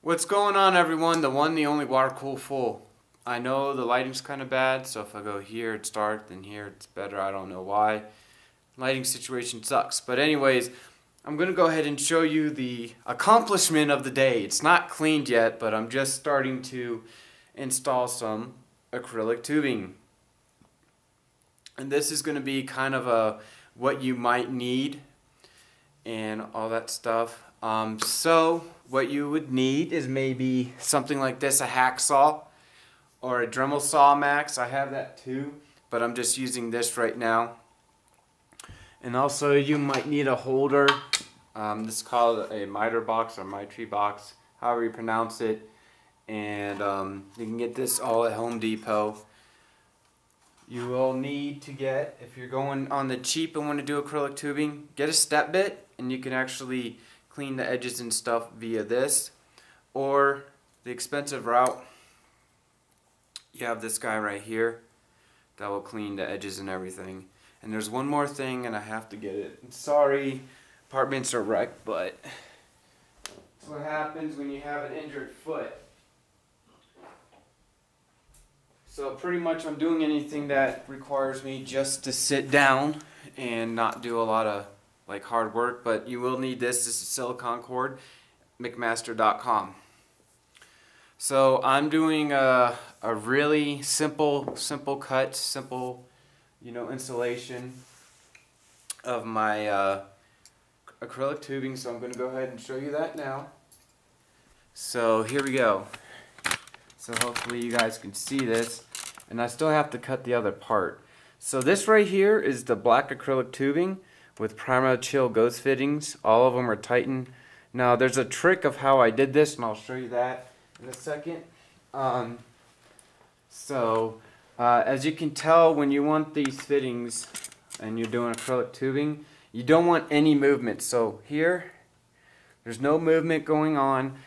What's going on, everyone? The one, the only water cool fool. I know the lighting's kind of bad, so if I go here it's dark, then here it's better. I don't know why. Lighting situation sucks. But anyways, I'm going to go ahead and show you the accomplishment of the day. It's not cleaned yet, but I'm just starting to install some acrylic tubing. And this is going to be kind of a what you might need and all that stuff. So what you would need is maybe something like this, a hacksaw or a Dremel saw max. I have that too, but I'm just using this right now. And also you might need a holder. This is called a miter box or mitre box, however you pronounce it. And you can get this all at Home Depot. You will need to get, if you're going on the cheap and want to do acrylic tubing, get a step bit, and you can actually clean the edges and stuff via this. Or the expensive route, you have this guy right here that will clean the edges and everything. And there's one more thing, and I have to get it. Sorry, apartments are wrecked, but that's what happens when you have an injured foot. So pretty much I'm doing anything that requires me just to sit down and not do a lot of hard work, but you will need this. This is silicone cord, McMaster.com. So I'm doing a really simple cut, simple installation of my acrylic tubing. So I'm going to go ahead and show you that now. So here we go. So hopefully you guys can see this, and I still have to cut the other part. So this right here is the black acrylic tubing with Prima Chill ghost fittings. All of them are Titan. Now there's a trick of how I did this, and I'll show you that in a second. As you can tell, when you want these fittings and you're doing acrylic tubing, you don't want any movement. So here, there's no movement going on.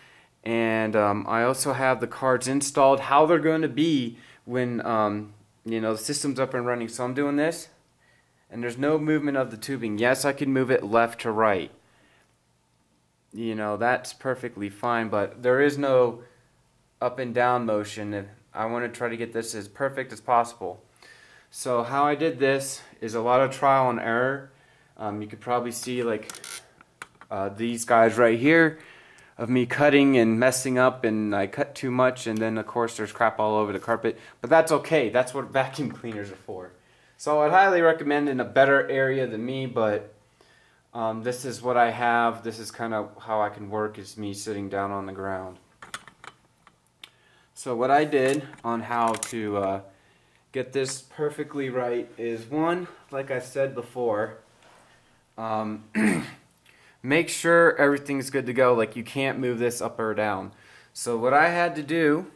And I also have the cards installed, how they're going to be when the system's up and running. So I'm doing this, and there's no movement of the tubing. Yes, I can move it left to right. That's perfectly fine, but there is no up and down motion. I want to try to get this as perfect as possible. So how I did this is a lot of trial and error. You could probably see these guys right here of me cutting and messing up, and I cut too much, and then of course there's crap all over the carpet, but that's okay. That's what vacuum cleaners are for. So I'd highly recommend in a better area than me, but this is what I have. This is kind of how I can work, is me sitting down on the ground. So what I did on how to get this perfectly right is, one, like I said before, make sure everything's good to go, like you can't move this up or down. So what I had to do,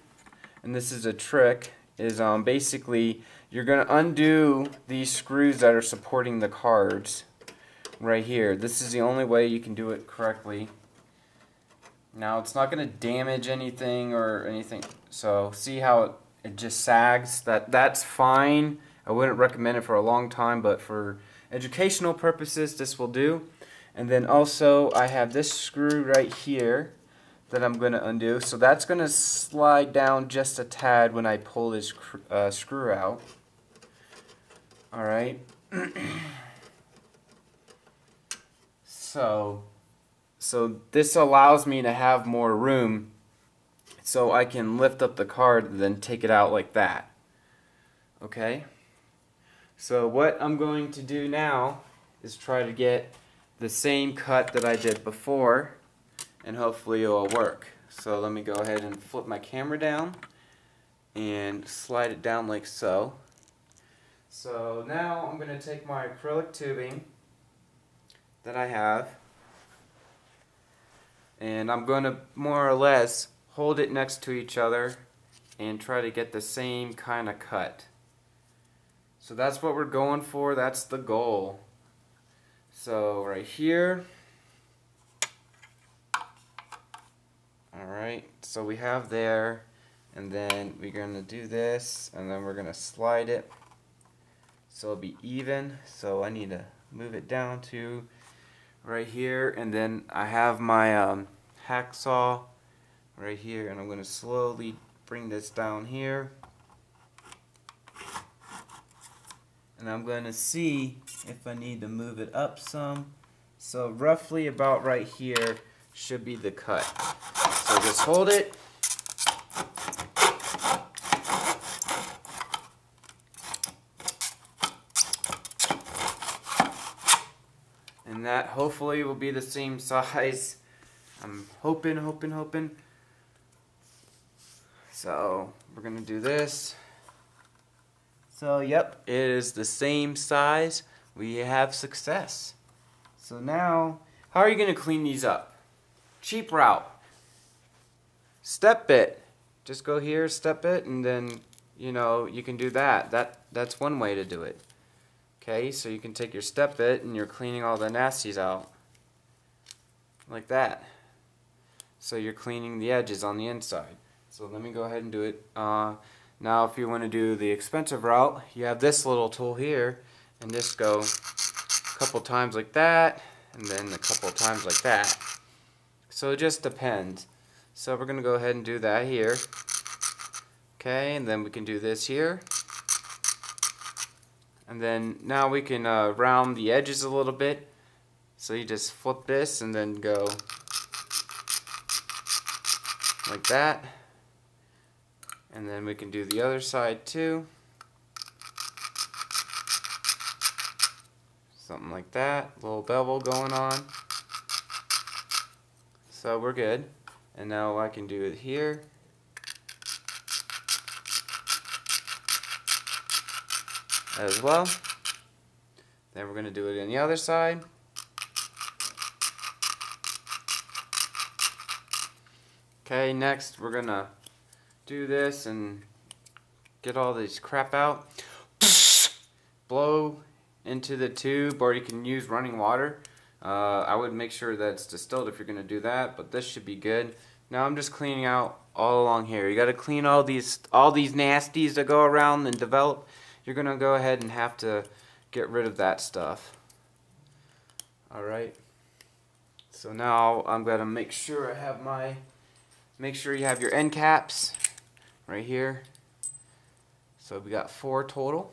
and this is a trick, is basically you're going to undo these screws that are supporting the cards right here. This is the only way you can do it correctly. Now it's not going to damage anything or anything, so see how it just sags? That's fine. I wouldn't recommend it for a long time, but for educational purposes this will do. And then also I have this screw right here that I'm going to undo. So that's going to slide down just a tad when I pull this screw out. Alright. So this allows me to have more room so I can lift up the card and then take it out like that. Okay? So what I'm going to do now is try to get the same cut that I did before, and hopefully it will work. So let me go ahead and flip my camera down and slide it down like so. So now I'm going to take my acrylic tubing that I have, and I'm going to more or less hold it next to each other and try to get the same kind of cut. So that's what we're going for. That's the goal. So right here, alright, so we have there, and then we're going to do this, and then we're going to slide it so it'll be even. So I need to move it down to right here, and then I have my hacksaw right here, and I'm going to slowly bring this down here. And I'm going to see if I need to move it up some. So roughly about right here should be the cut. So just hold it. And that hopefully will be the same size. I'm hoping. So we're going to do this. So yep, it is the same size. We have success. So now, how are you going to clean these up? Cheap route. Step it. Just go here, step it, and then, you know, you can do that. That's one way to do it. Okay, so you can take your step it and you're cleaning all the nasties out. Like that. So you're cleaning the edges on the inside. So let me go ahead and do it. Now if you want to do the expensive route, you have this little tool here, and just go a couple times like that, and then a couple times like that. So it just depends. So we're going to go ahead and do that here. Okay, and then we can do this here. And then now we can round the edges a little bit. So you just flip this and then go like that. And then we can do the other side too. Something like that. Little bevel going on. So we're good. And now I can do it here. As well. Then we're going to do it on the other side. Okay, next we're going to do this and get all this crap out. Blow into the tube, or you can use running water. I would make sure that it's distilled if you're going to do that, but this should be good. Now I'm just cleaning out all along here. You got to clean all these nasties that go around and develop. You're going to go ahead and have to get rid of that stuff. Alright. So now I'm going to make sure I have make sure you have your end caps right here. So we got 4 total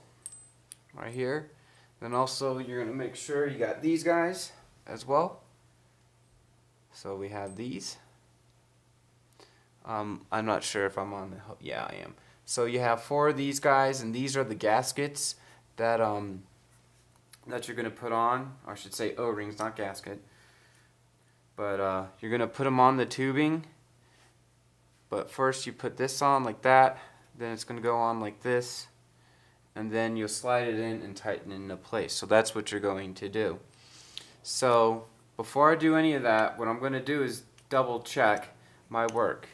right here. Then also you're going to make sure you got these guys as well. So we have these. I'm not sure if I'm on the, yeah, I am. So you have 4 of these guys, and these are the gaskets that that you're going to put on, or I should say O-rings, not gasket. But you're going to put them on the tubing. But first you put this on like that, then it's going to go on like this, and then you'll slide it in and tighten it into place. So that's what you're going to do. So before I do any of that, what I'm going to do is double check my work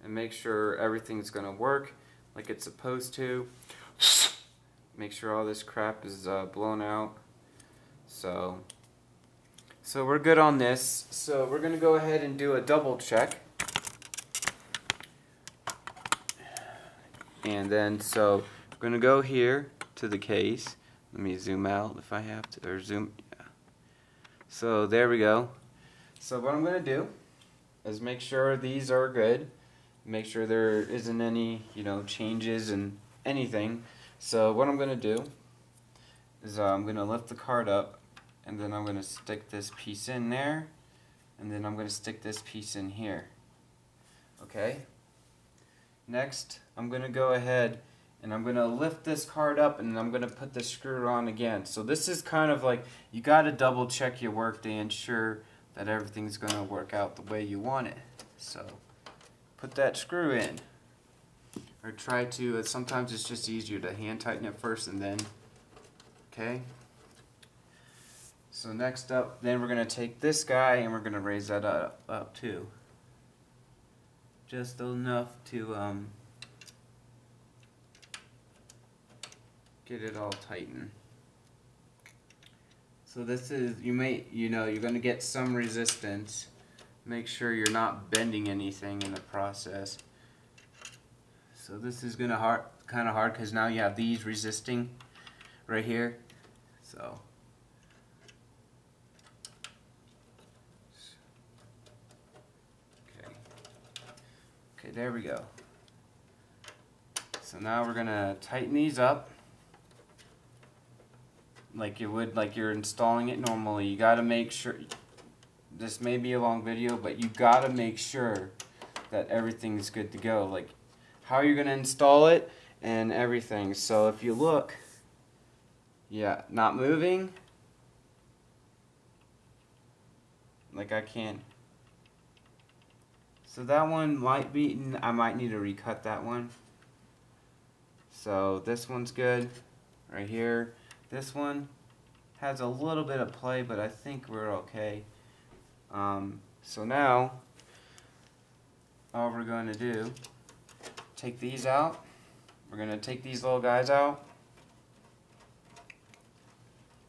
and make sure everything's going to work like it's supposed to. Make sure all this crap is blown out. So we're good on this. So we're going to go ahead and do a double check. And then so we're going to go here to the case. Let me zoom out if I have to, or zoom. Yeah. So there we go. So what I'm going to do is make sure these are good. Make sure there isn't any, changes in anything. So what I'm going to do is I'm going to lift the card up, and then I'm going to stick this piece in there, and then I'm going to stick this piece in here. Okay? Next, I'm going to go ahead and I'm going to lift this card up, and I'm going to put the screw on again. So this is kind of like, you got to double check your work to ensure that everything's going to work out the way you want it. So put that screw in, or try to. Sometimes it's just easier to hand tighten it first and then. Okay. So next up, then we're going to take this guy and we're going to raise that up too. Just enough to get it all tightened. So this is, you're going to get some resistance. Make sure you're not bending anything in the process. So this is going to kind of hard because now you have these resisting right here. So okay. Okay, there we go. So now we're gonna tighten these up like you would like you're installing it normally. You gotta make sure, this may be a long video, but you gotta make sure that everything's good to go, like how you're gonna install it and everything. So if you look, yeah, not moving, like I can't. So that one might be, I might need to recut that one. So this one's good right here. This one has a little bit of play, but I think we're okay. So now all we're going to do, take these out. We're going to take these little guys out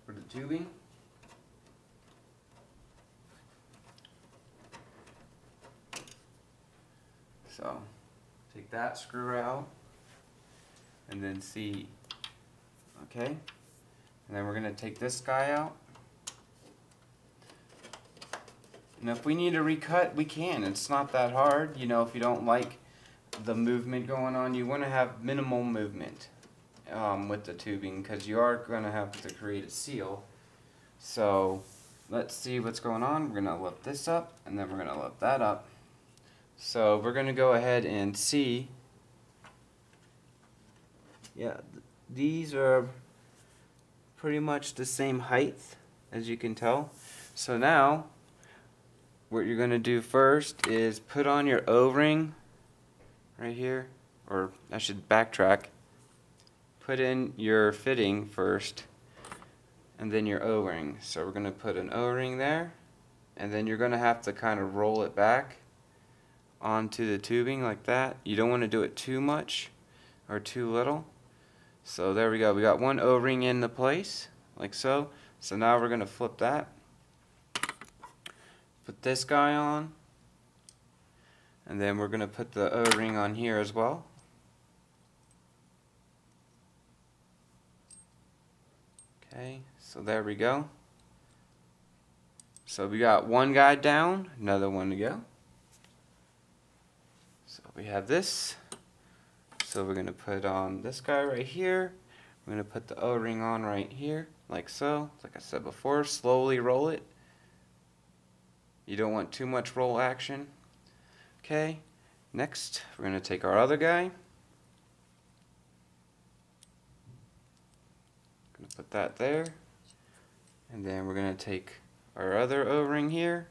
for the tubing. So take that screw out and then see, okay, and then we're going to take this guy out. And if we need to recut, we can. It's not that hard. You know, if you don't like the movement going on, you want to have minimal movement with the tubing, because you are going to have to create a seal. So let's see what's going on. We're going to lift this up, and then we're going to lift that up. So we're going to go ahead and see. Yeah, these are pretty much the same height, as you can tell. So now what you're going to do first is put on your O-ring right here, or I should backtrack. Put in your fitting first and then your O-ring. So we're going to put an O-ring there, and then you're going to have to kind of roll it back onto the tubing like that. You don't want to do it too much or too little. So there we go. We got one O-ring in the place like so. So now we're going to flip that. Put this guy on, and then we're going to put the O-ring on here as well. Okay, so there we go. So we got one guy down, another one to go. So we have this. So we're going to put on this guy right here. We're going to put the O-ring on right here, like so. Like I said before, slowly roll it. You don't want too much roll action. Okay, next we're going to take our other guy. Going to put that there. And then we're going to take our other O-ring here.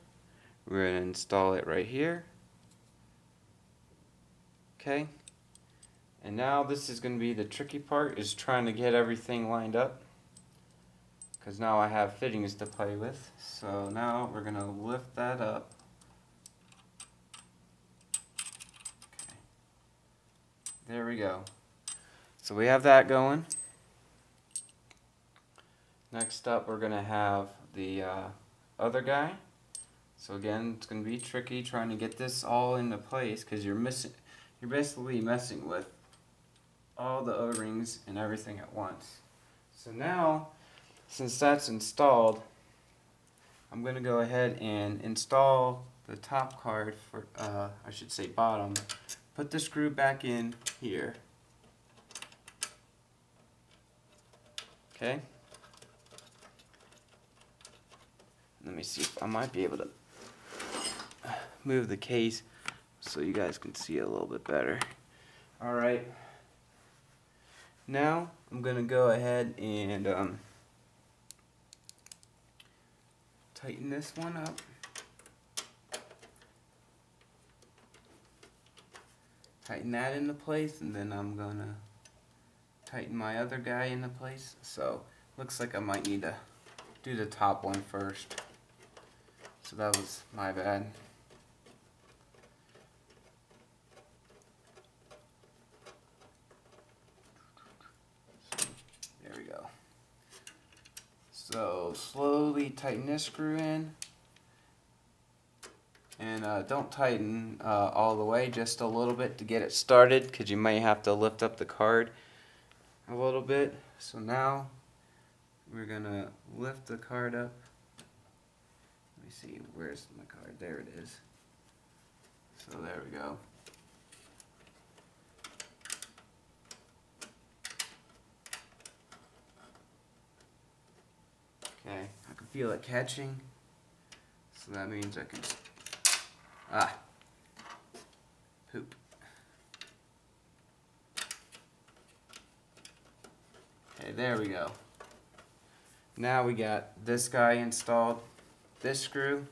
We're going to install it right here. Okay. And now this is going to be the tricky part, is trying to get everything lined up. Because now I have fittings to play with. So now we're going to lift that up. Okay. There we go. So we have that going. Next up we're going to have the other guy. So again, it's going to be tricky trying to get this all into place, because you're basically messing with all the O-rings and everything at once. So now, since that's installed, I'm going to go ahead and install the top card for, I should say bottom. Put the screw back in here. Okay. Let me see if I might be able to move the case so you guys can see it a little bit better. Alright. Now I'm going to go ahead and tighten this one up. Tighten that into place, and then I'm going to tighten my other guy into place. So looks like I might need to do the top one first. So that was my bad. There we go. So slowly tighten this screw in, and don't tighten all the way, just a little bit to get it started, because you may have to lift up the card a little bit. So now we're gonna lift the card up. Let me see, where's my card? There it is. So there we go. feel it catching. So that means I can, poop. Okay, there we go. Now we got this guy installed. This screw.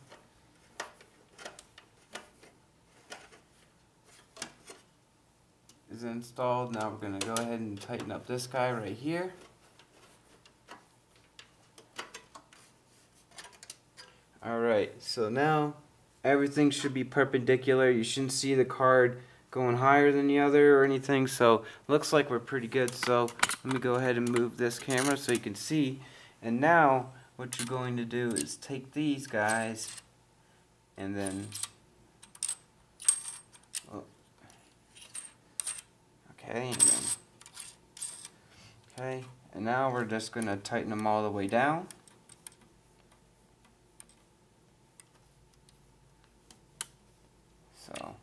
Is installed. Now we're going to go ahead and tighten up this guy right here. Alright, so now everything should be perpendicular. You shouldn't see the card going higher than the other or anything, so looks like we're pretty good. So let me go ahead and move this camera so you can see. And now what you're going to do is take these guys and then okay, and now we're just going to tighten them all the way down. So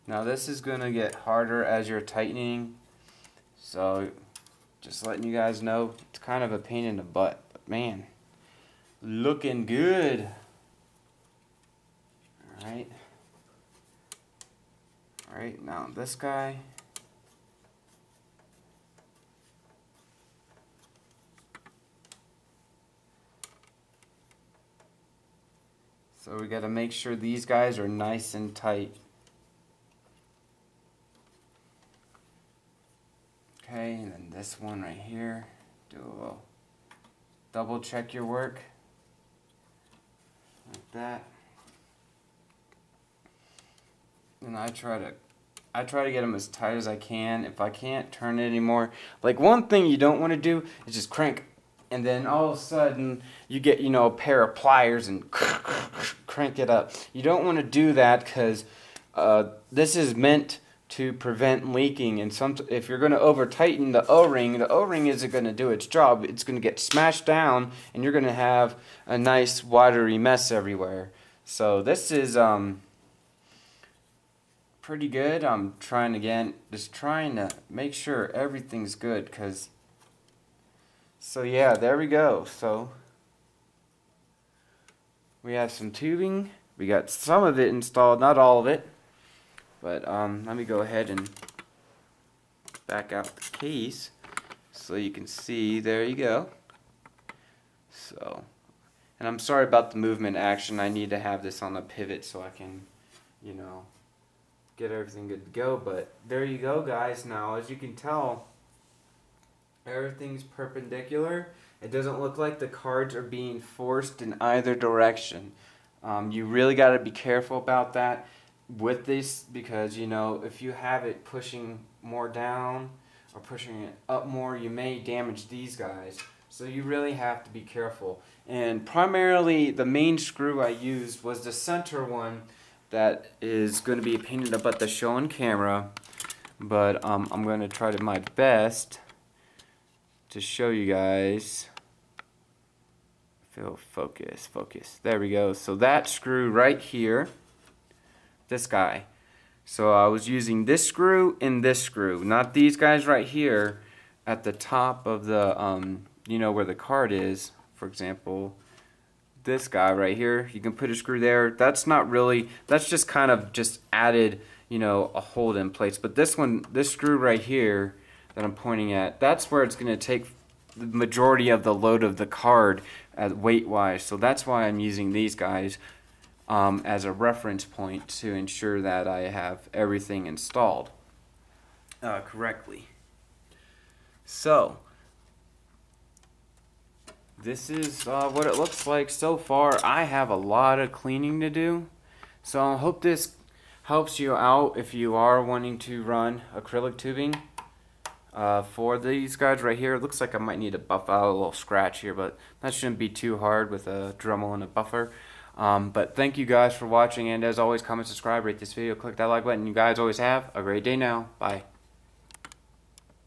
now this is going to get harder as you're tightening, so just letting you guys know, it's kind of a pain in the butt, but man, looking good. Alright. Alright, now this guy. So we got to make sure these guys are nice and tight. Okay, and then this one right here. Do a little double check your work. Like that. And I try to get them as tight as I can. If I can't turn it anymore, like one thing you don't want to do is just crank, and then all of a sudden you get, you know, a pair of pliers and crank it up. You don't want to do that because this is meant to prevent leaking, and if you're going to over tighten the O-ring isn't going to do its job. It's going to get smashed down and you're going to have a nice watery mess everywhere. So this is pretty good. I'm trying to make sure everything's good, so yeah, there we go. So we have some tubing. We got some of it installed, not all of it. But let me go ahead and back out the case so you can see. There you go. So, and I'm sorry about the movement action. I need to have this on a pivot so I can, you know, get everything good to go. But there you go, guys. Now, as you can tell, everything's perpendicular. It doesn't look like the cards are being forced in either direction. You really got to be careful about that with this, because, you know, if you have it pushing more down or pushing it up more, you may damage these guys. So you really have to be careful. And primarily the main screw I used was the center one that is going to be a pain in the butt to show on camera, but I'm going to try my best to show you guys. Focus. There we go. So that screw right here, this guy. So I was using this screw and this screw, not these guys right here at the top of the, you know, where the card is. For example, this guy right here, you can put a screw there. That's not really, that's just kind of just added, you know, a hold in place. But this one, this screw right here that I'm pointing at, that's where it's going to take the majority of the load of the card weight wise. So that's why I'm using these guys as a reference point to ensure that I have everything installed correctly. So this is what it looks like so far. I have a lot of cleaning to do, so I hope this helps you out if you are wanting to run acrylic tubing for these guys right here. It looks like I might need to buff out a little scratch here, but that shouldn't be too hard with a Dremel and a buffer. But thank you guys for watching, and as always, comment, subscribe, rate this video, click that like button. You guys always have a great day now. Bye.